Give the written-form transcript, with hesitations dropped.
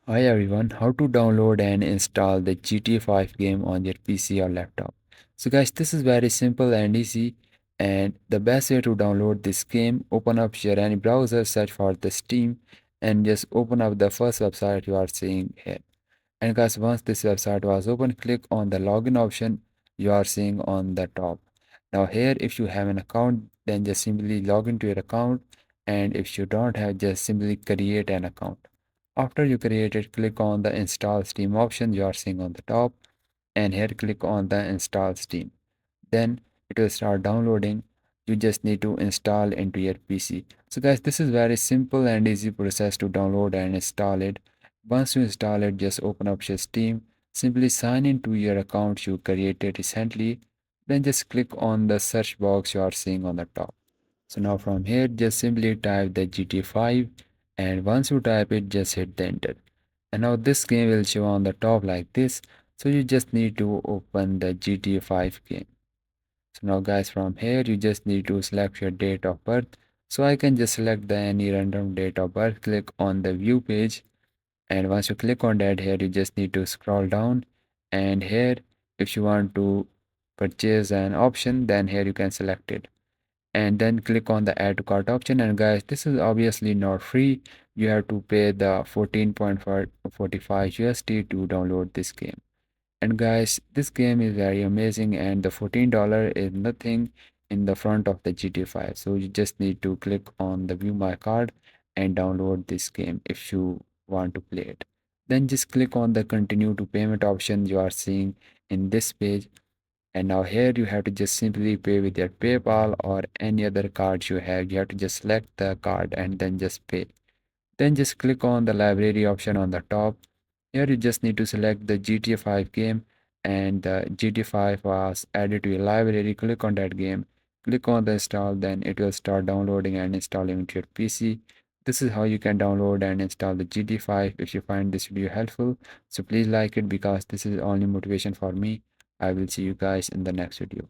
Hi everyone, how to download and install the GTA 5 game on your PC or laptop. So guys, this is very simple and easy, and the best way to download this game, open up your any browser, search for the Steam, and just open up the first website you are seeing here. And guys, once this website was open, click on the login option you are seeing on the top. Now here, if you have an account, then just simply log into your account, and if you don't have, just simply create an account. After you create it, click on the install Steam option you are seeing on the top, and here click on the install Steam. Then it will start downloading. You just need to install into your PC. So guys, this is very simple and easy process to download and install it. Once you install it, just open up your Steam. Simply sign into your account you created recently. Then just click on the search box you are seeing on the top. So now from here, just simply type the GTA 5, and once you type it, just hit the enter. And now this game will show on the top like this. So you just need to open the GTA 5 game. So now guys, from here you just need to select your date of birth. So I can just select the any random date of birth, click on the view page, and once you click on that, here you just need to scroll down, and here if you want to purchase an option, then here you can select it, and then click on the add to cart option. And guys, this is obviously not free. You have to pay the 14.45 USD to download this game. And guys, this game is very amazing, and the $14 is nothing in the front of the GTA 5. So you just need to click on the view my card and download this game if you want to play it. Then just click on the continue to payment option you are seeing in this page. And now here you have to just simply pay with your PayPal or any other card you have. You have to just select the card and then just pay. Then just click on the library option on the top. Here you just need to select the GTA 5 game, and the GTA 5 was added to your library. Click on that game. Click on the install, then it will start downloading and installing into your PC. This is how you can download and install the GTA 5. If you find this video helpful, so please like it because this is only motivation for me. I will see you guys in the next video.